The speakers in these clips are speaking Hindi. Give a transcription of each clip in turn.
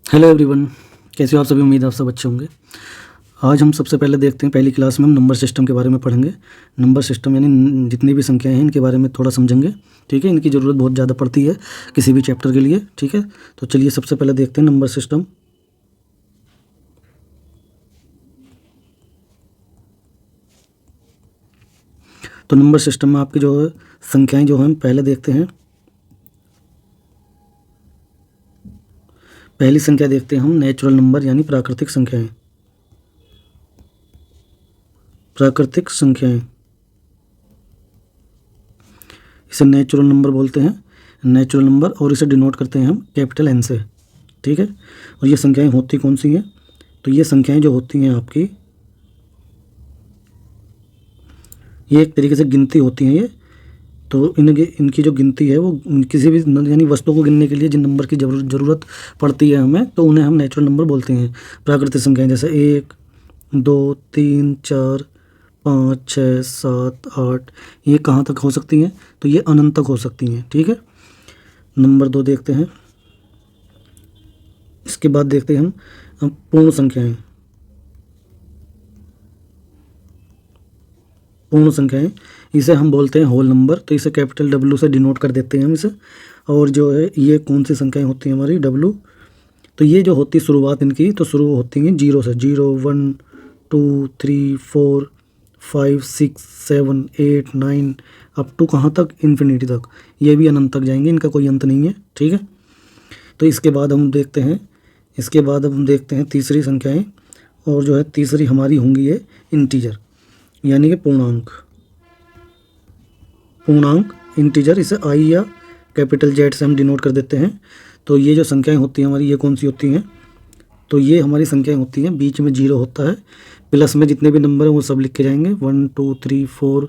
हेलो एवरीवन, कैसे हो आप सभी। उम्मीद है आप सब अच्छे होंगे। आज हम सबसे पहले देखते हैं, पहली क्लास में हम नंबर सिस्टम के बारे में पढ़ेंगे। नंबर सिस्टम यानी जितनी भी संख्याएं हैं इनके बारे में थोड़ा समझेंगे। ठीक है, इनकी ज़रूरत बहुत ज़्यादा पड़ती है किसी भी चैप्टर के लिए। ठीक है, तो चलिए सबसे पहले देखते हैं नंबर सिस्टम। तो नंबर सिस्टम में आपकी जो संख्याएँ जो हम पहले देखते हैं, पहली संख्या देखते हैं हम नेचुरल नंबर यानी प्राकृतिक संख्याएँ। प्राकृतिक संख्याएँ इसे नेचुरल नंबर बोलते हैं, नेचुरल नंबर, और इसे डिनोट करते हैं हम कैपिटल एन से। ठीक है, और ये संख्याएं होती कौन सी हैं? तो ये संख्याएं जो होती हैं आपकी, ये एक तरीके से गिनती होती हैं ये। तो इनकी जो गिनती है वो किसी भी यानी वस्तु को गिनने के लिए जिन नंबर की ज़रूरत पड़ती है हमें, तो उन्हें हम नेचुरल नंबर बोलते हैं। प्राकृतिक संख्याएं जैसे 1, 2, 3, 4, 5, 6, 7, 8, ये कहाँ तक हो सकती हैं? तो ये अनंत तक हो सकती हैं। ठीक है, नंबर 2 देखते हैं। इसके बाद देखते हैं हम पूर्ण संख्याएं। पूर्ण संख्याएं इसे हम बोलते हैं होल नंबर, तो इसे कैपिटल डब्ल्यू से डिनोट कर देते हैं हम इसे। और जो है ये कौन सी संख्याएं होती हैं हमारी डब्ल्यू, तो ये जो होती शुरुआत इनकी, तो शुरू होती हैं 0 से। 0, 1, 2, 3, 4, 5, 6, 7, 8, 9, अप टू कहाँ तक? इन्फिनिटी तक। ये भी अनंत तक जाएंगे, इनका कोई अंत नहीं है। ठीक है, तो इसके बाद हम देखते हैं, इसके बाद अब हम देखते हैं तीसरी संख्याएं। और जो है तीसरी हमारी होंगी ये इंटीजर यानी कि पूर्णांक। पूर्णांक इंटीजर, इसे आई या कैपिटल जेड से हम डिनोट कर देते हैं। तो ये जो संख्याएं होती हैं हमारी, ये कौन सी होती हैं? तो ये हमारी संख्याएं होती हैं, बीच में 0 होता है, प्लस में जितने भी नंबर हैं वो सब लिख के जाएंगे, 1, 2, 3, 4,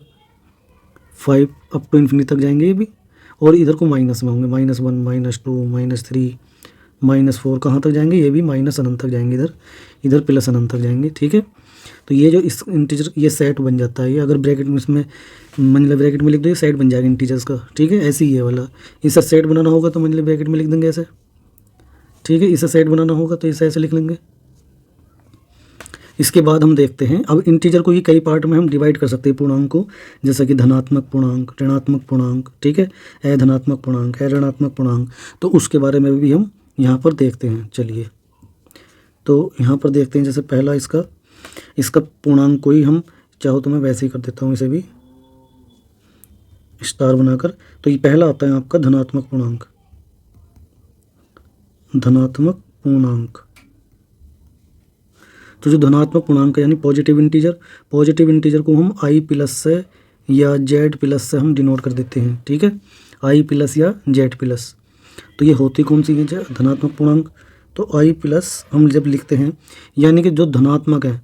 5 अप टू इन्फिनिटी तक जाएंगे ये भी। और इधर को माइनस में होंगे, -1, -2, -3, -4 कहाँ तक जाएंगे? ये भी माइनस अनंत तक जाएंगे, इधर इधर प्लस अनंत तक जाएंगे। ठीक है, तो ये जो इस इंटीजर ये सेट बन जाता है। ये अगर ब्रैकेट में इसमें मंझले ब्रैकेट में लिख दो, ये सेट बन जाएगा इंटीजर्स का। ठीक है, ऐसे ही है वाला। इसे सेट बनाना होगा तो मंझले ब्रैकेट में लिख देंगे ऐसे। ठीक है, इसे सेट बनाना होगा तो इसे ऐसे लिख लेंगे। इसके बाद हम देखते हैं, अब इंटीजर को ये कई पार्ट में हम डिवाइड कर सकते हैं पूर्णांक को, जैसा कि धनात्मक पूर्णांक, ऋणात्मक पूर्णांक, ठीक है, अधनात्मक पूर्णांक, अऋणात्मक पूर्णांक। तो उसके बारे में भी हम यहाँ पर देखते हैं। चलिए, तो यहाँ पर देखते हैं, जैसे पहला इसका इसका पूर्णांक को ही हम, चाहो तो मैं वैसे ही कर देता हूँ, इसे भी स्टार बनाकर। तो ये पहला आता है आपका धनात्मक पूर्णांक। धनात्मक पूर्णांक, तो जो धनात्मक पूर्णांक यानी पॉजिटिव इंटीजर, पॉजिटिव इंटीजर को हम आई प्लस से या जेड प्लस से हम डिनोट कर देते हैं। ठीक है, आई प्लस या जेड प्लस। तो ये होती कौन सी है धनात्मक पूर्णांक? तो आई प्लस हम जब लिखते हैं, यानी कि जो धनात्मक है,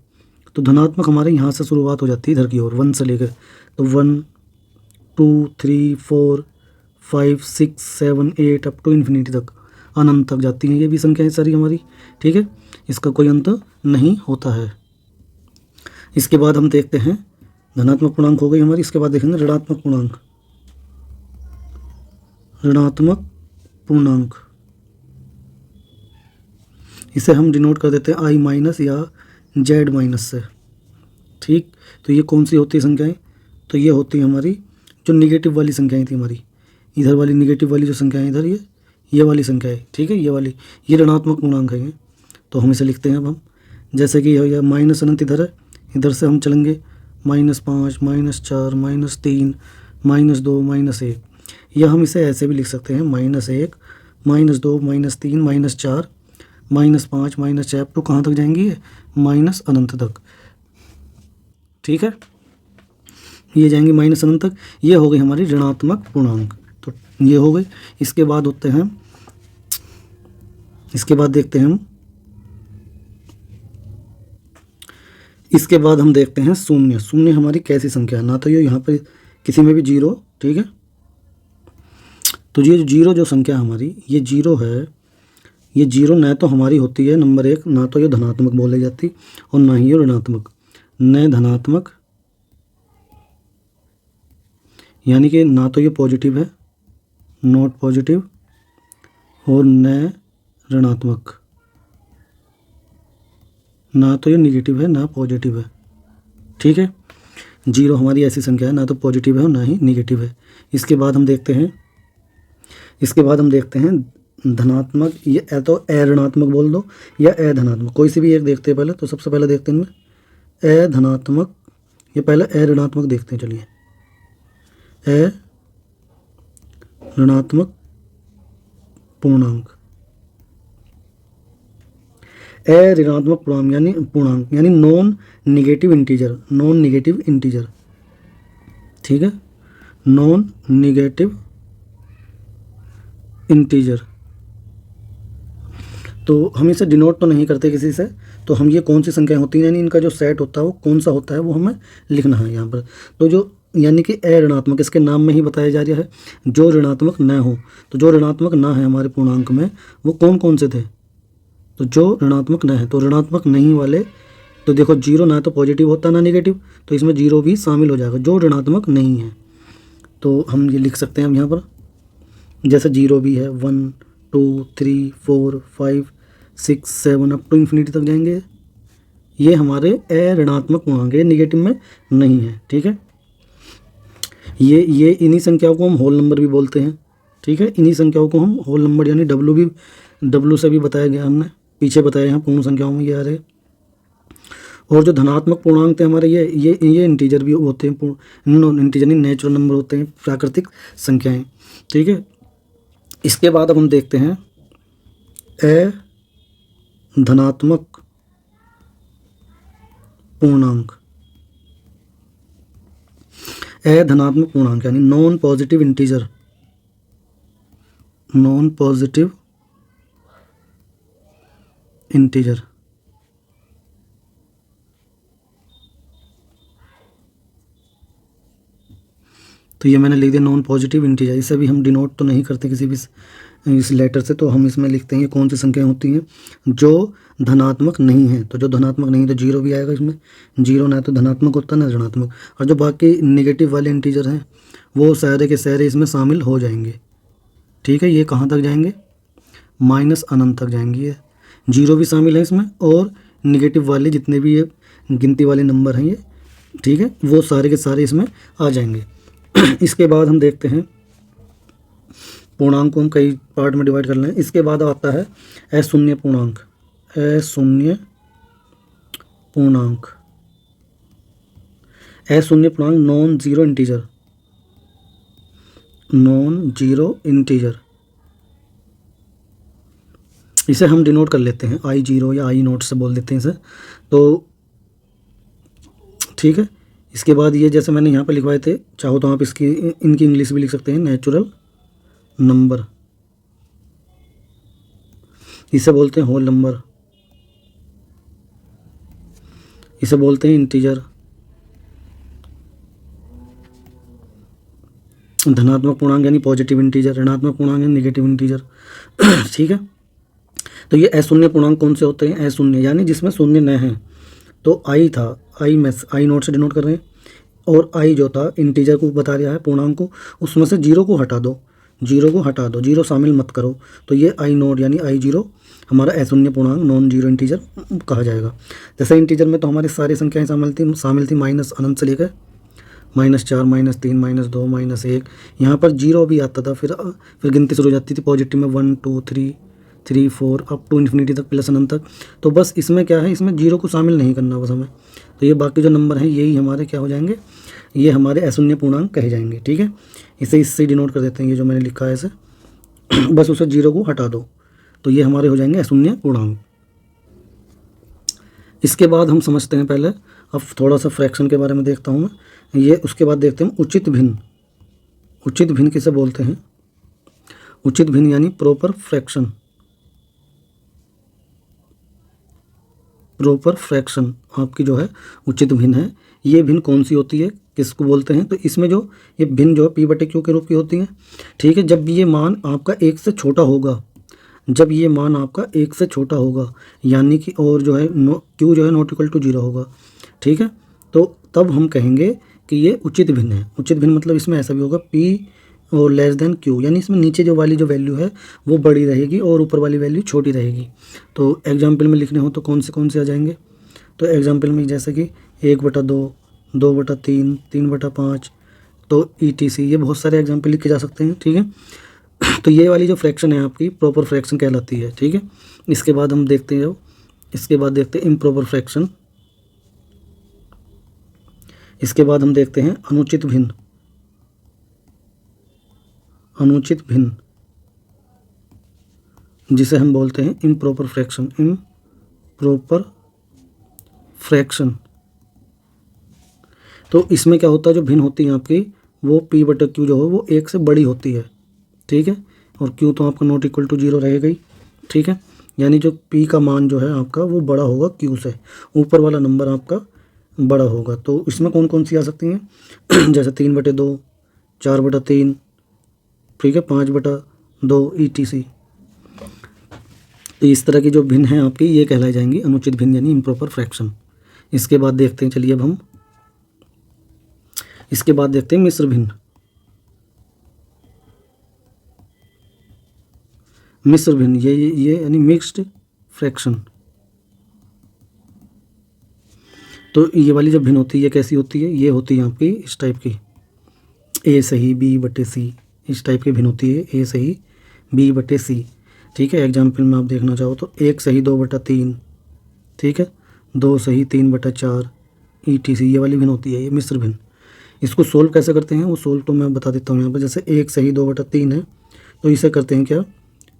तो धनात्मक हमारे यहाँ से शुरुआत हो जाती है इधर की ओर, 1 से लेकर। तो 1, 2, 3, 4, 5, 6, 7, 8 अप टू इन्फिनिटी तक, अनंत तक जाती हैं ये भी संख्याएं सारी हमारी। ठीक है, इसका कोई अंत नहीं होता है। इसके बाद हम देखते हैं, धनात्मक पूर्णांक हो गई हमारी। इसके बाद देखेंगे ऋणात्मक पूर्णांक। ऋणात्मक पूर्णांक, इसे हम डिनोट कर देते हैं आई माइनस या जेड माइनस से। ठीक, तो ये कौन सी होती है संख्याएं? तो ये होती है हमारी जो निगेटिव वाली संख्याएं थी हमारी, इधर वाली निगेटिव वाली जो संख्याएं, इधर ये वाली संख्या है। ठीक है, ये वाली, ये ऋणात्मक पूर्णांक है ये। तो हम इसे लिखते हैं अब हम, जैसे कि यह माइनस अनंत इधर है, इधर से हम चलेंगे -5, -4, -3, -2, -1, या हम इसे ऐसे भी लिख सकते हैं -1, -2, -3, -4, -5, -6 तो कहाँ तक जाएंगी ये? माइनस अनंत तक। ठीक है, ये जाएंगे माइनस अनंत तक। ये हो गई हमारी ऋणात्मक पूर्णांक, तो ये हो गई। इसके बाद होते हैं, इसके बाद देखते हैं हम, इसके बाद हम देखते हैं शून्य। शून्य हमारी कैसी संख्या है? ना तो ये यहाँ पर किसी में भी 0। ठीक है, तो ये जीरो जो संख्या हमारी, ये 0 है, ये 0 न तो हमारी होती है नंबर 1, ना तो ये धनात्मक बोली जाती और ना ही ये ऋणात्मक। न धनात्मक यानी कि ना तो ये पॉजिटिव है, नॉट पॉजिटिव, और न ऋणात्मक। ना तो ये निगेटिव है ना पॉजिटिव है, ठीक है। जीरो हमारी ऐसी संख्या है ना तो पॉजिटिव है और ना ही निगेटिव है। इसके बाद हम देखते हैं धनात्मक, ये तो ऋणात्मक बोल दो या धनात्मक, कोई सी भी एक देखते हैं पहले। तो सबसे पहले देखते हैं इनमें धनात्मक, ये पहले ऋणात्मक देखते हैं। चलिए ऋणात्मक पूर्णांक, ऋणात्मक पूर्णांक यानी नॉन निगेटिव इंटीजर, ठीक है, नॉन निगेटिव इंटीजर। तो हम इसे डिनोट तो नहीं करते किसी से, तो हम ये कौन सी संख्याएं होती हैं यानी इनका जो सेट होता है वो कौन सा होता है वो हमें लिखना है यहाँ पर। तो जो यानी कि ऋणात्मक, इसके नाम में ही बताया जा रहा है जो ऋणात्मक न हो। तो जो ऋणात्मक ना है हमारे पूर्णांक में वो कौन कौन से थे, तो जो ऋणात्मक न है, तो ऋणात्मक नहीं वाले, तो देखो जीरो ना तो पॉजिटिव होता ना निगेटिव, तो इसमें जीरो भी शामिल हो जाएगा जो ऋणात्मक नहीं है। तो हम ये लिख सकते हैं हम यहाँ पर, जैसे जीरो भी है, 1 2 3 4 5 6 7 अप टू इन्फिनिटी तक जाएंगे। ये हमारे ऋणात्मक पूर्णांक है, निगेटिव में नहीं है, ठीक है। ये इन्हीं संख्याओं को हम होल नंबर भी बोलते हैं, ठीक है। इन्हीं संख्याओं को हम होल नंबर यानी डब्लू से भी बताया गया, हमने पीछे बताया यहाँ पूर्ण संख्याओं में ये आ रहे। और जो धनात्मक पूर्णांक थे हमारे ये इंटीजर भी होते हैं, इंटीजर नहीं नेचुरल नंबर होते हैं, प्राकृतिक संख्याएं, ठीक है। इसके बाद अब हम देखते हैं धनात्मक पूर्णांक, धनात्मक पूर्णांक यानी नॉन पॉजिटिव इंटीजर। तो ये मैंने लिख दिया नॉन पॉजिटिव इंटीजर। इसे भी हम डिनोट तो नहीं करते किसी भी इस लेटर से, तो हम इसमें लिखते हैं ये कौन सी संख्याएं होती हैं जो धनात्मक नहीं है। तो जो धनात्मक नहीं, तो जीरो भी आएगा इसमें, जीरो ना तो धनात्मक होता ना ऋणात्मक। और जो बाकी निगेटिव वाले इंटीजर हैं वो सारे के सारे इसमें शामिल हो जाएंगे, ठीक है। ये कहाँ तक जाएंगे, माइनस अनंत तक जाएंगे। ये जीरो भी शामिल है इसमें और निगेटिव वाले जितने भी ये गिनती वाले नंबर हैं ये, ठीक है, वो सारे के सारे इसमें आ जाएंगे। इसके बाद हम देखते हैं पूर्णांक को हम कई पार्ट में डिवाइड कर लें। इसके बाद आता है अशून्य पूर्णांक, नॉन जीरो इंटीजर। इसे हम डिनोट कर लेते हैं I0 या I नोट से बोल देते हैं इसे, तो ठीक है। इसके बाद ये जैसे मैंने यहाँ पे लिखवाए थे, चाहो तो आप इनकी इंग्लिश भी लिख सकते हैं, नेचुरल नंबर, इसे बोलते हैं होल नंबर, इसे बोलते हैं इंटीजर। धनात्मक पूर्णांक यानी पॉजिटिव इंटीजर, ऋणात्मक पूर्णांक यानी निगेटिव इंटीजर, ठीक है। तो ये अशून्य पूर्णांक कौन से होते हैं, अशून्य यानी जिसमें शून्य न है। तो आई था, आई नोट से डिनोट कर रहे हैं, और आई जो था इंटीजर को बता रहा है पूर्णांक को, उसमें से जीरो को हटा दो, जीरो शामिल मत करो। तो ये आई नोट यानी I0 हमारा अशून्य पूर्णांक नॉन जीरो इंटीजर कहा जाएगा। जैसे इंटीजर में तो हमारी सारी संख्याएं शामिल थी माइनस अनंत से लेकर -4 -3 -2 -1। यहाँ पर जीरो भी आता था, फिर गिनती शुरू हो जाती थी पॉजिटिव में 1 2 3 4 अप टू इन्फिनिटी तक, प्लस अनंत तक। तो बस इसमें क्या है, इसमें जीरो को शामिल नहीं करना बस हमें। तो ये बाकी जो नंबर हैं यही हमारे क्या हो जाएंगे, ये हमारे अशून्य पूर्णांक कहे जाएंगे, ठीक है। इससे डिनोट कर देते हैं, ये जो मैंने लिखा है इसे बस उसे जीरो को हटा दो, तो ये हमारे हो जाएंगे अशून्य पूर्णांक। इसके बाद हम समझते हैं, पहले अब थोड़ा सा फ्रैक्शन के बारे में देखता हूँ मैं। ये उसके बाद देखते हैं उचित भिन्न। उचित भिन्न किसे बोलते हैं, उचित भिन्न यानी प्रॉपर फ्रैक्शन। आपकी जो है उचित भिन्न है। ये भिन्न कौन सी होती है, किसको बोलते हैं, तो इसमें जो ये भिन्न जो है P/Q के रूप की होती है, ठीक है। जब ये मान आपका 1 से छोटा होगा, यानी कि और जो है Q जो है नॉट इक्वल टू 0 होगा, ठीक है, तो तब हम कहेंगे कि ये उचित भिन्न है। उचित भिन्न मतलब इसमें ऐसा भी होगा P और लेस देन Q, यानी इसमें नीचे जो वाली जो वैल्यू है वो बड़ी रहेगी और ऊपर वाली वैल्यू छोटी रहेगी। तो एग्जाम्पल में लिखने हो तो कौन से आ जाएंगे, तो एग्जाम्पल में जैसे कि 1/2, 2/3, 3/5, तो ETC, ये बहुत सारे एग्जाम्पल लिखे जा सकते हैं। ठीक है, तो ये वाली जो फ्रैक्शन है आपकी प्रॉपर फ्रैक्शन कहलाती है। ठीक है, इसके बाद हम देखते हैं, इसके बाद देखते हैं इम्प्रॉपर फ्रैक्शन। इसके बाद हम देखते हैं अनुचित भिन्न। अनुचित भिन्न जिसे हम बोलते हैं इम्प्रॉपर फ्रैक्शन। इम्प्रॉपर फ्रैक्शन, तो इसमें क्या होता है, जो भिन्न होती है आपकी वो P/Q जो है वो 1 से बड़ी होती है। ठीक है, और Q तो आपका नॉट इक्वल टू 0 रहेगा ही। ठीक है, यानी जो P का मान जो है आपका वो बड़ा होगा Q से, ऊपर वाला नंबर आपका बड़ा होगा। तो इसमें कौन कौन सी आ सकती हैं जैसे 3/2, 4/3, ठीक है, 5/2, ETC। तो इस तरह की जो भिन्न हैं आपकी ये कहलाई जाएंगी अनुचित भिन्न यानी इम्प्रॉपर फ्रैक्शन। इसके बाद देखते हैं, चलिए अब हम इसके बाद देखते हैं मिश्र भिन्न। मिश्र भिन्न ये यानी मिक्स्ड फ्रैक्शन। तो ये वाली जो भिन्न होती है ये कैसी होती है, ये होती है आपकी इस टाइप की, A सही B/C, इस टाइप की भिन्न होती है, A सही B/C। ठीक है, एग्जाम्पल में आप देखना चाहो तो 1 सही 2/3, ठीक है, 2 सही 3/4, ETC, ये वाली भिन्न होती है, ये मिश्र भिन्न। इसको सोल्व कैसे करते हैं वो सोल्व तो मैं बता देता हूँ यहाँ पर। जैसे 1 सही 2/3 है, तो इसे करते हैं क्या,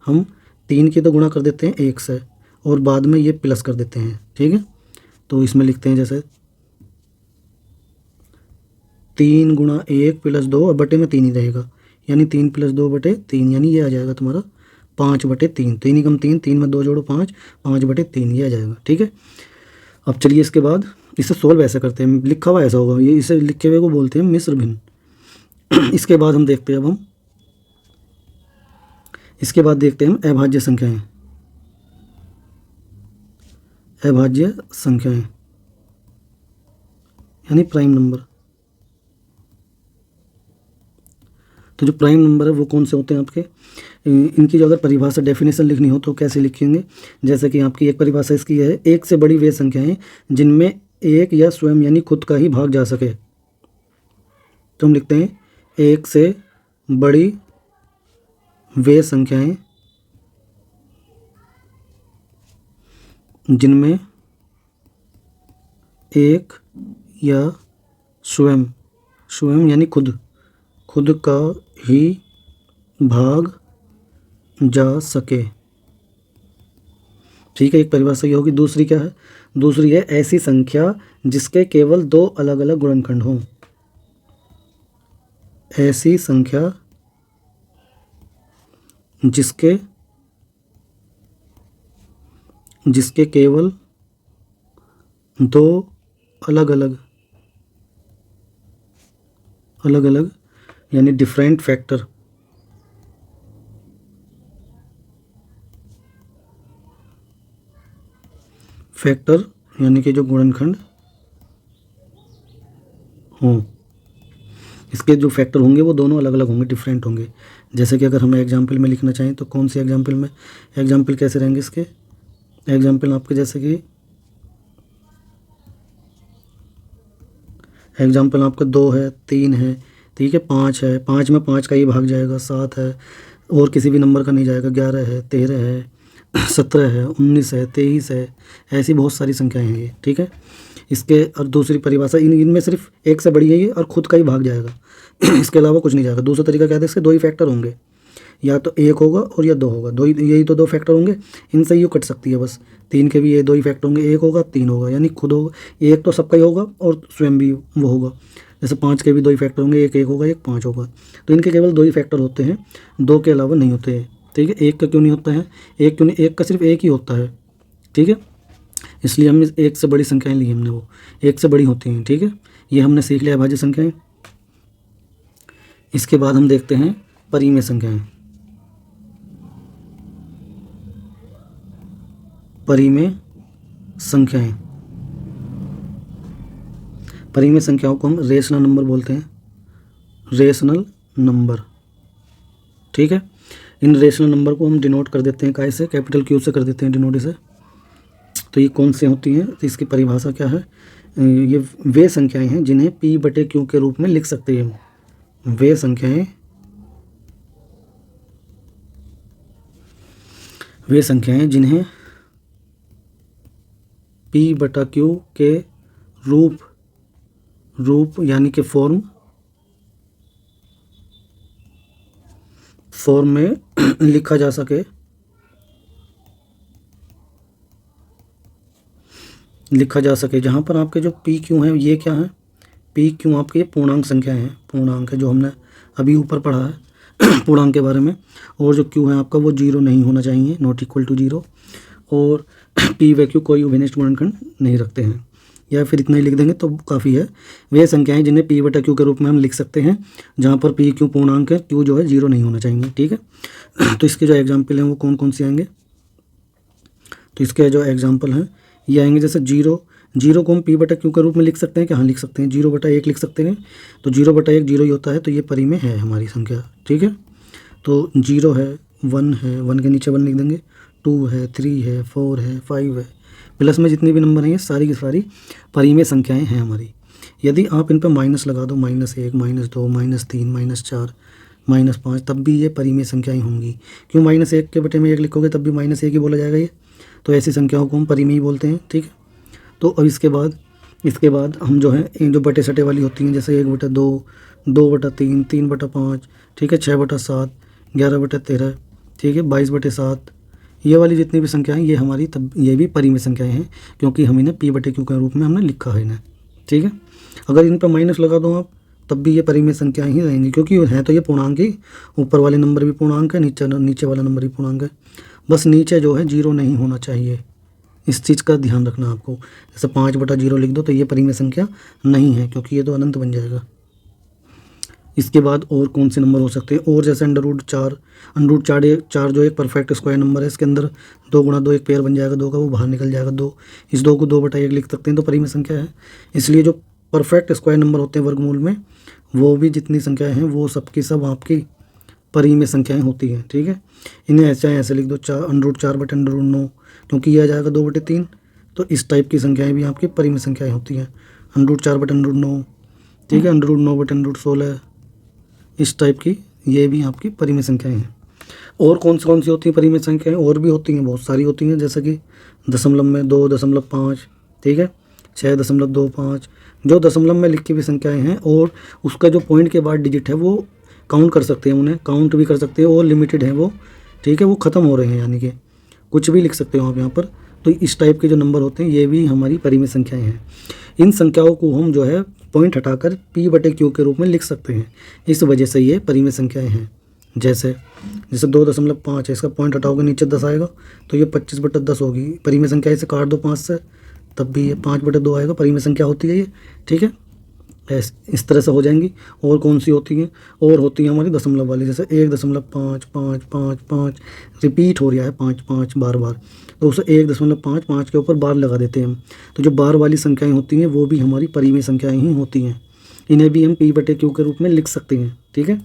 हम 3 की तो गुणा कर देते हैं 1 से और बाद में ये प्लस कर देते हैं। ठीक है, तो इसमें लिखते हैं जैसे 3 गुणा 1 प्लस 2 और बटे में 3 ही रहेगा, यानी 3 + 2/3, यानी ये आ जाएगा तुम्हारा 5/3। 3 ही कम 3, 3 में 2 जोड़ो 5, 5/3 ये आ जाएगा। ठीक है, अब चलिए इसके बाद इसे सोल्व ऐसे करते हैं, लिखा हुआ ऐसा होगा, ये इसे लिखे हुए को बोलते हैं मिश्र भिन्न। इसके बाद हम देखते हैं, अब हम इसके बाद देखते हैं हम अभाज्य संख्याएं। अभाज्य संख्याएं यानी प्राइम नंबर। तो जो प्राइम नंबर है वो कौन से होते हैं आपके, इनकी जो अगर परिभाषा डेफिनेशन लिखनी हो तो कैसे लिखेंगे, जैसे कि आपकी एक परिभाषा इसकी है, एक से बड़ी वे संख्याएं जिनमें एक या स्वयं यानी खुद का ही भाग जा सके। तो हम लिखते हैं एक से बड़ी वे संख्याएं जिनमें एक या स्वयं यानी खुद का ही भाग जा सके। ठीक है, एक परिभाषा ये होगी। दूसरी क्या है, दूसरी है ऐसी संख्या जिसके केवल 2 अलग अलग गुणनखंड हों। ऐसी संख्या जिसके केवल 2 अलग अलग यानी डिफरेंट फैक्टर यानी कि जो गुणनखंड हों, इसके जो फैक्टर होंगे वो दोनों अलग अलग होंगे, डिफरेंट होंगे। जैसे कि अगर हम एग्जाम्पल में लिखना चाहें तो कौन सी एग्जाम्पल में, एग्जाम्पल कैसे रहेंगे इसके, एग्जाम्पल आपके जैसे कि एग्जाम्पल आपका 2 है, 3 है, ठीक है, 5 है, 5 में 5 का ही भाग जाएगा, 7 है और किसी भी नंबर का नहीं जाएगा, 11 है, 13 है, 17 है, 19 है, 23 है, ऐसी बहुत सारी संख्याएं हैं ये। ठीक है, इसके और दूसरी परिभाषा इनमें सिर्फ एक से बड़ी है ये और खुद का ही भाग जाएगा इसके अलावा कुछ नहीं जाएगा। दूसरा तरीका क्या है, इसके 2 ही फैक्टर होंगे, या तो 1 होगा और या 2 होगा, यही तो 2 फैक्टर होंगे, इनसे ही कट सकती है बस। 3 के भी ये 2 ही फैक्टर होंगे, 1 होगा 3 होगा, यानी खुद होगा, एक तो सबका ही होगा और स्वयं भी वो होगा। जैसे 5 के भी 2 ही फैक्टर होंगे, एक होगा, एक 5 होगा, तो इनके केवल 2 ही फैक्टर होते हैं, 2 के अलावा नहीं होते हैं। ठीक है, एक का क्यों नहीं होता है, एक क्यों नहीं, एक का सिर्फ एक ही होता है। ठीक है, इसलिए हमने एक से बड़ी संख्याएं ली, हमने वो एक से बड़ी होती हैं। ठीक है, ये हमने सीख लिया अभाज्य संख्याएं। इसके बाद हम देखते हैं परिमेय संख्याएं। परिमेय संख्याएं, परिमेय संख्याओं को हम रेशनल नंबर बोलते हैं, रेशनल नंबर। ठीक है, इन रेशनल नंबर को हम डिनोट कर देते हैं कैसे, कैपिटल Q से कर देते हैं डिनोट इसे। तो ये कौन से होती हैं, तो इसकी परिभाषा क्या है, ये वे संख्याएं हैं जिन्हें p बटे क्यू के रूप में लिख सकते हैं। वे संख्याएं जिन्हें p बटा क्यू के रूप यानी कि फॉर्म में लिखा जा सके, जहाँ पर आपके जो पी क्यू हैं ये क्या है, पी क्यू आपके पूर्णांक संख्याएं हैं, पूर्णांक है जो हमने अभी ऊपर पढ़ा है पूर्णांक के बारे में। और जो क्यू है आपका वो जीरो नहीं होना चाहिए, नॉट इक्वल टू जीरो। और पी व क्यू कोई उभयनिष्ठ गुणनखंड नहीं रखते हैं, या फिर इतना ही लिख देंगे तो काफ़ी है। वे संख्याएं जिन्हें पी बटा क्यू के रूप में हम लिख सकते हैं, जहाँ पर पी क्यू पूर्णांक है, क्यू जो है जीरो नहीं होना चाहिए, ठीक है। तो इसके जो एग्जाम्पल हैं वो कौन कौन से आएंगे, तो इसके जो एग्जाम्पल हैं ये आएंगे, जैसे जीरो को हम पी बटा क्यू के रूप में लिख सकते हैं, क्या हाँ लिख सकते हैं, 0/1 लिख सकते हैं। तो 0/1 जीरो ही होता है, तो ये परिमेय है हमारी संख्या, ठीक है। तो 0 है, 1 है, 1 के नीचे 1 लिख देंगे, 2 है, 3 है, 4 है, 5 है, प्लस में जितने भी नंबर हैं ये सारी की सारी परिमेय संख्याएं हैं हमारी। यदि आप इन पर माइनस लगा दो, -1, -2, -3, -4, -5, तब भी ये परिमेय संख्याएं होंगी। क्यों, -1 के बटे में 1 लिखोगे तब भी -1 ही बोला जाएगा ये, तो ऐसी संख्याओं को हम परिमेय बोलते हैं, ठीक है। तो अब इसके बाद हम जो है जो बटे सटे वाली होती हैं, जैसे 1/2, 2/3, 3/5, ठीक है, 6/7, 11/13, ठीक है, 22/7, ये वाली जितनी भी संख्याएं ये हमारी तब ये भी परिमेय संख्याएं हैं, क्योंकि हम इन्हें पी बटे क्यू के रूप में हमने लिखा है इन्हें, ठीक है। अगर इन पर माइनस लगा दो आप तब भी ये परिमेय संख्याएं ही रहेंगी, क्योंकि है तो ये पूर्णांक ही, ऊपर वाले नंबर भी पूर्णांक है, नीचे वाला नंबर भी पूर्णांक है, बस नीचे जो है जीरो नहीं होना चाहिए, इस चीज़ का ध्यान रखना आपको। जैसे 5/0 लिख दो तो ये परिमेय संख्या नहीं है, क्योंकि ये तो अनंत बन जाएगा। इसके बाद और कौन से नंबर हो सकते हैं, और जैसे √4 जो एक परफेक्ट स्क्वायर नंबर है, इसके अंदर 2 × 2 एक पेयर बन जाएगा 2 का, वो बाहर निकल जाएगा 2, इस 2 को 2/1 लिख सकते हैं, तो परिमेय संख्या है। इसलिए जो परफेक्ट स्क्वायर नंबर होते हैं वर्गमूल में, वो भी जितनी संख्याएं हैं वो सबकी सब आपकी परिमेय संख्याएं होती हैं, ठीक है। इन्हें ऐसे लिख दो, √4/√9, क्योंकि यह आ जाएगा 2/3, तो इस टाइप की संख्याएं भी आपकी परिमेय संख्याएं होती हैं। √4/√9, ठीक है, √9/√16, इस टाइप की ये भी आपकी परिमेय संख्याएं हैं। और कौन सी होती हैं परिमेय संख्याएं, और भी होती हैं, बहुत सारी होती हैं, जैसे कि दशमलव में 2.5, ठीक है, 6.25, जो दशमलव में लिखी हुई संख्याएं हैं और उसका जो पॉइंट के बाद डिजिट है वो काउंट कर सकते हैं, उन्हें काउंट भी कर सकते हैं, और लिमिटेड है वो, ठीक है, वो ख़त्म हो रहे हैं, यानी कि कुछ भी लिख सकते हो आप यहाँ पर। तो इस टाइप के जो नंबर होते हैं ये भी हमारी परिमेय संख्याएं हैं। इन संख्याओं को हम जो है पॉइंट हटाकर पी बटे क्यू के रूप में लिख सकते हैं, इस वजह से ये परिमेय संख्याएं हैं। जैसे 2.5 है, इसका पॉइंट हटाओगे नीचे 10 आएगा, तो ये 25/10 होगी, परिमेय संख्या। इसे काट दो 5 से तब भी ये 5/2 आएगा, परिमेय संख्या होती है ये, ठीक है। इस तरह से हो जाएंगी। और कौन सी होती हैं, और होती है हमारी दशमलव वाली, जैसे 1.55555 रिपीट हो रहा है 5 बार, तो उसे 1.55 के ऊपर बार लगा देते हैं हम। तो जो बार वाली संख्याएं होती हैं वो भी हमारी परिमेय संख्याएं ही होती हैं, इन्हें भी हम पी बटे क्यू के रूप में लिख सकते हैं, ठीक है।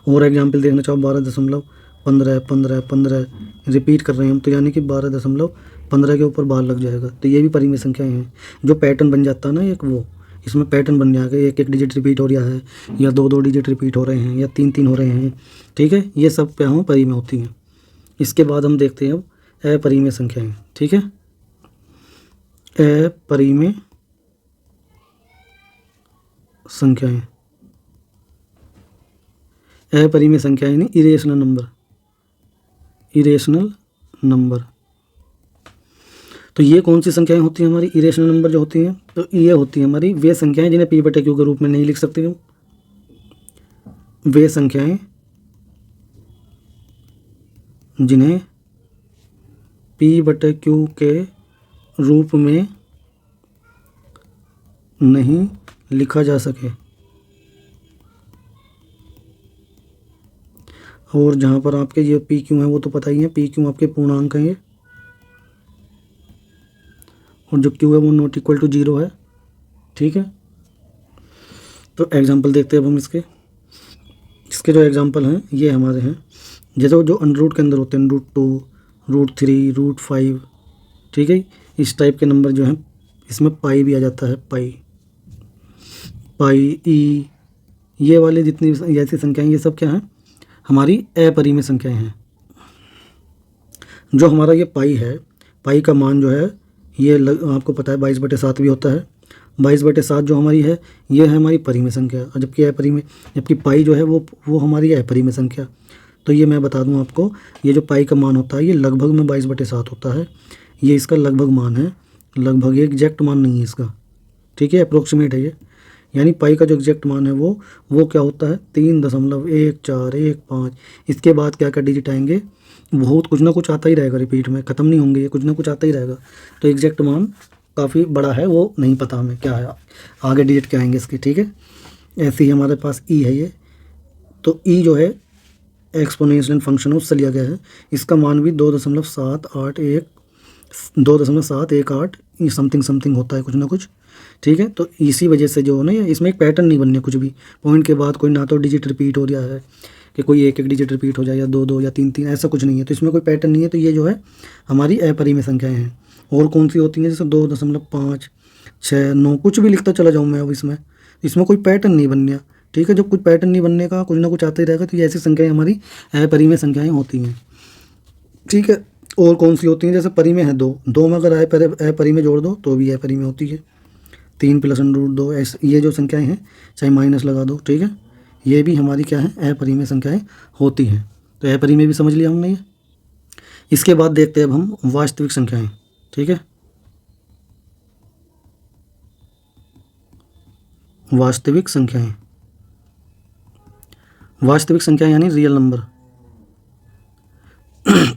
और एग्जाम्पल देखना चाहो, 12.15 रिपीट कर रहे हैं हम, तो यानी कि 12.15 के ऊपर बार लग जाएगा, तो ये भी परिमेय संख्याएं हैं। जो पैटर्न बन जाता है ना एक, वो इसमें पैटर्न बन जाएगा, एक डिजिट रिपीट हो रहा है, या 2 डिजिट रिपीट हो रहे हैं, या 3 हो रहे हैं, ठीक है, ये सब क्या हो परिमेय होती हैं। इसके बाद हम देखते हैं अब अपरिमेय संख्याएं, ठीक है। अपरिमेय संख्याएं, अपरिमेय संख्याएं नहीं, इरेशनल नंबर। तो ये कौन सी संख्याएं होती हैं हमारी इरेशनल नंबर जो होती हैं, तो ये होती हैं हमारी वे संख्याएं जिन्हें पी बटे क्यू के रूप में नहीं लिख सकते हो, वे संख्याएं जिन्हें पी बटे क्यू के रूप में नहीं लिखा जा सके। और जहाँ पर आपके ये पी क्यू हैं वो तो पता ही है, पी क्यू आपके पूर्णांक हैं ये, और जो क्यू है वो नॉट इक्वल टू 0 है, ठीक है। तो एग्जांपल देखते हैं अब हम इसके जो एग्जांपल हैं ये हमारे हैं, जैसे जो अंडर रूट के अंदर होते हैं, √2, √3, √5, ठीक है। इस टाइप के नंबर जो हैं इसमें पाई भी आ जाता है, पाई, ई, ये वाले जितनी ऐसी संख्याएं ये सब क्या हैं, हमारी अपरिमेय संख्याएं हैं। जो हमारा ये पाई है, पाई का मान जो है ये आपको पता है 22/7 भी होता है। 22/7 जो हमारी है ये है हमारी परिमेय संख्या, और जबकि पाई जो है वो हमारी अपरिमेय संख्या। तो ये मैं बता दूं आपको, ये जो पाई का मान होता है ये लगभग में 22/7 होता है। ये इसका लगभग मान है, लगभग, ये एग्जैक्ट मान नहीं है इसका, ठीक है, अप्रोक्सीमेट है ये। यानी पाई का जो एग्जैक्ट मान है वो क्या होता है 3.1415। इसके बाद क्या क्या डिजिट आएंगे, बहुत कुछ ना कुछ आता ही रहेगा, रिपीट में ख़त्म नहीं होंगे, ये कुछ ना कुछ आता ही रहेगा। तो एग्जैक्ट मान काफ़ी बड़ा है, वो नहीं पता हमें क्या है, आगे डिजिट क्या आएंगे इसके, ठीक है। ऐसे ही हमारे पास ई है ये, तो ई जो है एक्सपोनेंशियल फंक्शन उससे लिया गया है। इसका मान भी 2.718 ये समथिंग होता है कुछ ना कुछ, ठीक है। तो इसी वजह से जो है ना, इसमें एक पैटर्न नहीं बनने, कुछ भी पॉइंट के बाद कोई ना तो डिजिट रिपीट हो रहा है कि कोई एक डिजिट रिपीट हो जाए, या 2 या 3 ऐसा कुछ नहीं है। तो इसमें कोई पैटर्न नहीं है। तो ये जो है हमारी अपरिमेय संख्याएं हैं। और कौन सी होती हैं, जैसे 2.5, 6, 9, कुछ भी लिखता चला जाऊँ मैं अब इसमें कोई पैटर्न नहीं बनने, ठीक है। जब कुछ पैटर्न नहीं बनने का, कुछ ना कुछ आता ही रहेगा, तो ये ऐसी संख्याएं हमारी अपरिमेय संख्याएं होती हैं, ठीक है। और कौन सी होती हैं, जैसे परिमेय है 2 में अगर अपरिमेय जोड़ दो तो भी अपरिमेय होती है। 3 + √2 ऐसे ये जो संख्याएं हैं, चाहे माइनस लगा दो, ठीक है, ये भी हमारी क्या है अपरिमेय संख्याएं होती हैं। तो अपरिमेय भी समझ लिया हमने ये। इसके बाद देखते हैं अब हम वास्तविक संख्याएं, ठीक है। वास्तविक संख्याएं यानी रियल नंबर।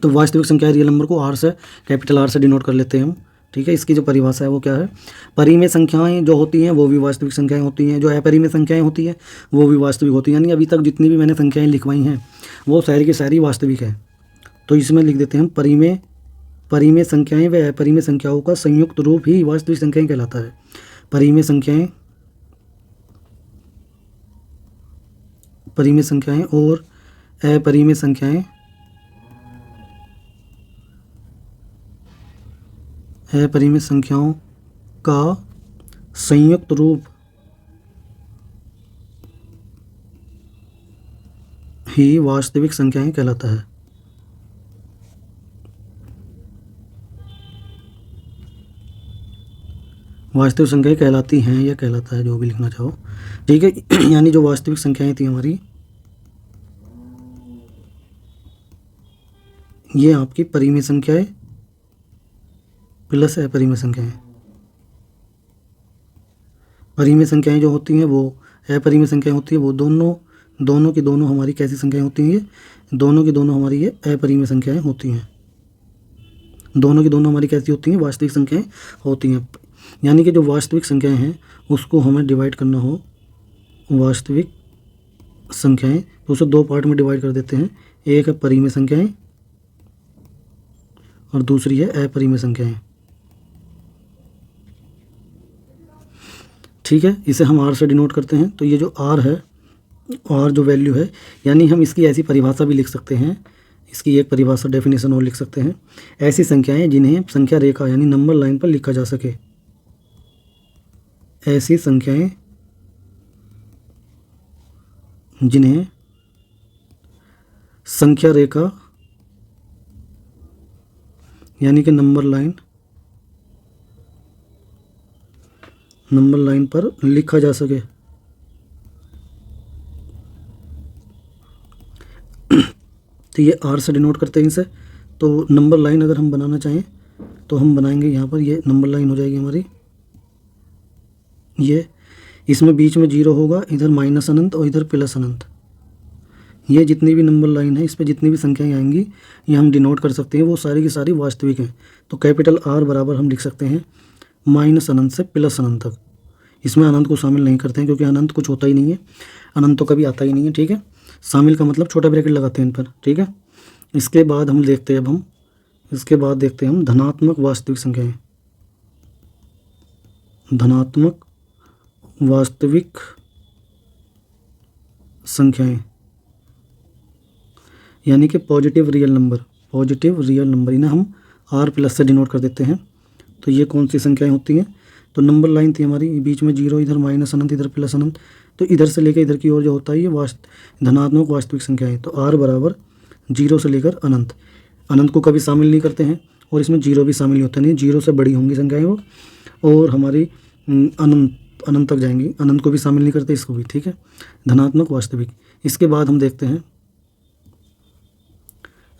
तो वास्तविक संख्या रियल नंबर को आर से, कैपिटल आर से डिनोट कर लेते हैं हम, ठीक है। इसकी जो परिभाषा है वो क्या है, परिमेय संख्याएं जो होती हैं वो भी वास्तविक संख्याएं होती हैं, जो अपरिमेय संख्याएं होती हैं वो भी वास्तविक होती हैं। यानी अभी तक जितनी भी मैंने संख्याएं लिखवाई हैं वो सारी की सारी वास्तविक है। तो इसमें लिख देते हैं हम, परिमेय संख्याएं व अपरिमेय संख्याओं का संयुक्त रूप ही वास्तविक संख्याएं कहलाता है। परिमेय संख्याएं और अपरिमेय संख्याओं का संयुक्त रूप ही वास्तविक संख्याएं कहलाता है। वास्तविक संख्याएं कहलाती हैं या कहलाता है, जो भी लिखना चाहो, ठीक है। यानी जो वास्तविक संख्याएं थी हमारी, ये आपकी परिमेय संख्याएं प्लस अपरिमेय संख्याएं। परिमेय संख्याएं जो होती हैं वो अपरिमेय संख्याएं होती है, वो दोनों की दोनों हमारी कैसी संख्याएं होती हैं, ये दोनों की दोनों हमारी ये अपरिमेय संख्याएं होती हैं। दोनों की दोनों हमारी कैसी होती हैं, वास्तविक संख्याएं होती हैं। यानी कि जो वास्तविक संख्याएं हैं उसको हमें डिवाइड करना हो वास्तविक संख्याएं, तो उसे 2 पार्ट में डिवाइड कर देते हैं। एक है परिमेय संख्याएं और दूसरी है अपरिमेय संख्याएं, ठीक है। इसे हम आर से डिनोट करते हैं। तो ये जो आर है, आर जो वैल्यू है, यानी हम इसकी ऐसी परिभाषा भी लिख सकते हैं, इसकी एक परिभाषा डेफिनेशन और लिख सकते हैं, ऐसी संख्याएं जिन्हें संख्या रेखा यानी नंबर लाइन पर लिखा जा सके। ऐसी संख्याएं जिन्हें संख्या रेखा यानी कि नंबर लाइन पर लिखा जा सके। तो ये आर से डिनोट करते हैं इसे। तो नंबर लाइन अगर हम बनाना चाहें तो हम बनाएंगे, यहाँ पर ये नंबर लाइन हो जाएगी हमारी, ये इसमें बीच में 0 होगा, इधर माइनस अनंत और इधर प्लस अनंत। ये जितनी भी नंबर लाइन है, इस पर जितनी भी संख्याएं आएंगी ये हम डिनोट कर सकते हैं, वो सारी की सारी वास्तविक हैं। तो कैपिटल आर बराबर हम लिख सकते हैं माइनस अनंत से प्लस अनंत तक। इसमें अनंत को शामिल नहीं करते हैं क्योंकि अनंत कुछ होता ही नहीं है, अनंत तो कभी आता ही नहीं है, ठीक है। शामिल का मतलब छोटा ब्रैकेट लगाते हैं इन पर, ठीक है। इसके बाद हम देखते हैं हम धनात्मक वास्तविक संख्याएं। धनात्मक वास्तविक संख्याएं यानी कि पॉजिटिव रियल नंबर, इन्हें हम आर प्लस से डिनोट कर देते हैं। तो ये कौन सी संख्याएं होती हैं? तो नंबर लाइन थी हमारी, बीच में जीरो, इधर माइनस अनंत, इधर प्लस अनंत। तो इधर से लेकर इधर की ओर जो होता है ये धनात्मक वास्तविक संख्याएं। तो आर बराबर जीरो से लेकर अनंत। अनंत को कभी शामिल नहीं करते हैं और इसमें जीरो भी शामिल नहीं होता, नहीं, जीरो से बड़ी होंगी संख्याएं वो, और हमारी अनंत तक जाएंगी, अनंत को भी शामिल नहीं करते, इसको भी, ठीक है, धनात्मक वास्तविक। इसके बाद हम देखते हैं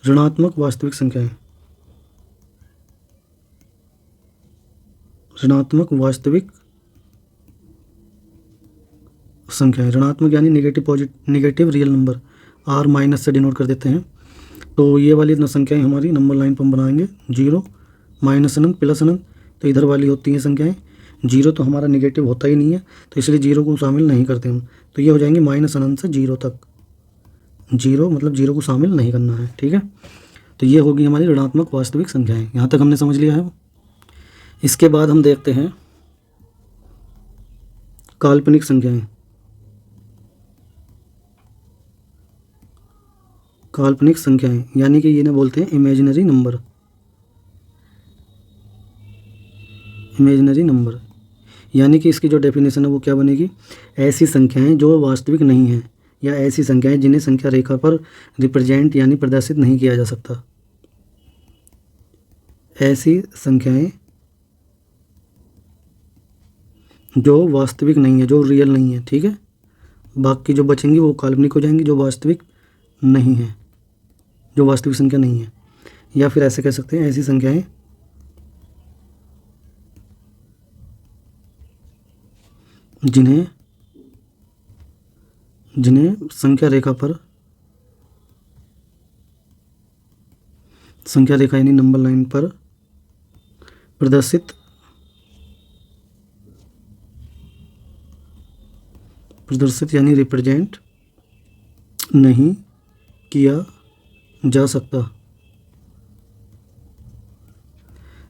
ऋणात्मक वास्तविक संख्याएं। ऋणात्मक वास्तविक संख्याएं, ऋणात्मक यानी negative real number, R minus से डिनोट कर देते हैं। तो ये वाली संख्याएं हमारी नंबर लाइन पर हम बनाएंगे, जीरो, माइनस अनंत, प्लस अनंत। तो इधर वाली होती हैं संख्याएं, जीरो तो हमारा नेगेटिव होता ही नहीं है, तो इसलिए जीरो को शामिल नहीं करते हम। तो ये हो जाएंगे माइनस अनंत से जीरो तक, जीरो मतलब जीरो को शामिल नहीं करना है, ठीक है। तो ये होगी हमारी ऋणात्मक वास्तविक संख्याएं। यहाँ तक हमने समझ लिया है। इसके बाद हम देखते हैं काल्पनिक संख्याएं। काल्पनिक संख्याएं यानी कि ये ना बोलते हैं इमेजिनरी नंबर। इमेजिनरी नंबर यानी कि इसकी जो डेफिनेशन है वो क्या बनेगी? ऐसी संख्याएं जो वास्तविक नहीं हैं, या ऐसी संख्याएं जिन्हें संख्या रेखा पर रिप्रेजेंट यानी प्रदर्शित नहीं किया जा सकता। ऐसी संख्याएं जो वास्तविक नहीं है, जो रियल नहीं है, ठीक है। बाकी जो बचेंगी वो काल्पनिक हो जाएंगी, जो वास्तविक नहीं है, जो वास्तविक संख्या नहीं है। या फिर ऐसे कह सकते हैं ऐसी संख्याएं जिन्हें संख्या रेखा यानी नंबर लाइन पर प्रदर्शित यानी रिप्रेजेंट नहीं किया जा सकता।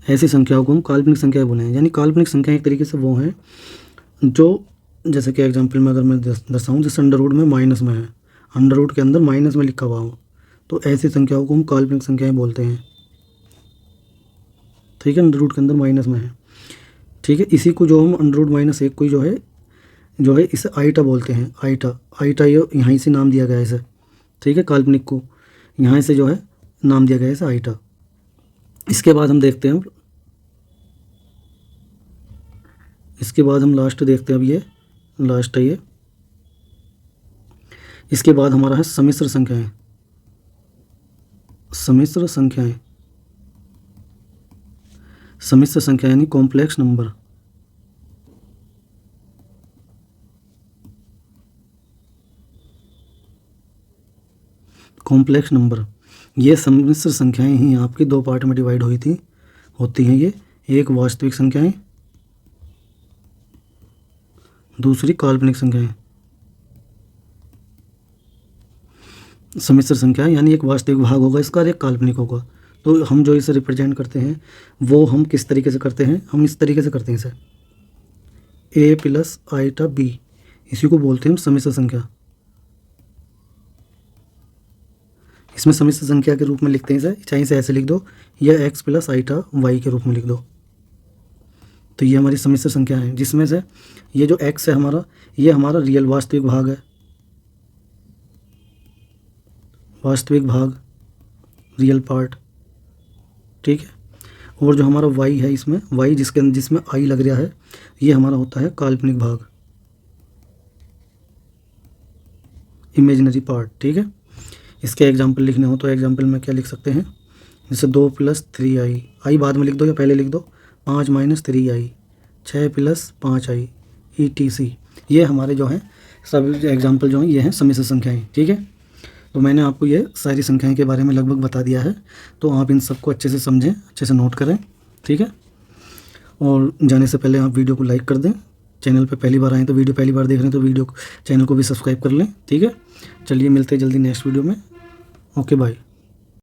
ऐसी संख्याओं को हम काल्पनिक संख्याएं बोले हैं। यानी काल्पनिक संख्याएं एक तरीके से वो हैं जो, जैसे कि एग्जांपल में अगर मैं दर्शाऊँ, जैसे अंडर रूट में माइनस में है, अंडर रूट के अंदर माइनस में लिखा हुआ हो, तो ऐसी संख्याओं को हम काल्पनिक संख्याएं बोलते हैं, ठीक है। अंडर रूट के अंदर माइनस में है, ठीक है। इसी को जो हम अंडर रूट माइनस एक को जो है इसे आइटा बोलते हैं। आइटा ये यहाँ से नाम दिया गया है इसे, ठीक है। काल्पनिक को यहाँ से जो है नाम दिया गया है इसे आइटा। इसके बाद हम देखते हैं, इसके बाद हम लास्ट देखते हैं, अब ये लास्ट है ये। इसके बाद हमारा है सम्मिश्र संख्याएं। सम्मिश्र संख्याएं, सम्मिश्र संख्या यानी कॉम्प्लेक्स नंबर। कॉम्प्लेक्स नंबर, ये सम्मिश्र संख्याएं ही आपकी दो पार्ट में डिवाइड होती हैं। ये एक वास्तविक संख्याएं, दूसरी काल्पनिक संख्याएं। सम्मिश्र संख्या यानी एक वास्तविक भाग होगा इसका और एक काल्पनिक होगा। तो हम जो इसे रिप्रेजेंट करते हैं वो हम किस तरीके से करते हैं? हम इस तरीके से करते हैं इसे, a प्लस आइटा b, इसी को बोलते हैं हम सम्मिश्र संख्या। इसमें सम्मिश्र संख्या के रूप में लिखते हैं इसे, चाहे इसे ऐसे लिख दो या x प्लस आइटा y के रूप में लिख दो। तो ये हमारी सम्मिश्र संख्या है, जिसमें से ये जो x है हमारा, ये हमारा रियल वास्तविक भाग है, वास्तविक भाग, रियल पार्ट, ठीक है। और जो हमारा y है, इसमें y जिसमें i लग रहा है, ये हमारा होता है काल्पनिक भाग, इमेजिनरी पार्ट, ठीक है। इसके एग्जाम्पल लिखने हो तो एग्जाम्पल में क्या लिख सकते हैं? जैसे 2 + 3i, आई बाद में लिख दो या पहले लिख दो, 5 - 3i, 6 + 5i, etc। ये हमारे जो हैं सब एग्जाम्पल जो हैं ये हैं सम्मिश्र संख्याएं, ठीक है। तो मैंने आपको ये सारी संख्याएं के बारे में लगभग बता दिया है, तो आप इन सबको अच्छे से समझें, अच्छे से नोट करें, ठीक है। और जाने से पहले आप वीडियो को लाइक कर दें। चैनल पे पहली बार आएँ तो वीडियो पहली बार देख रहे हैं तो चैनल को भी सब्सक्राइब कर लें, ठीक है। चलिए मिलते हैं जल्दी नेक्स्ट वीडियो में। Okay bye.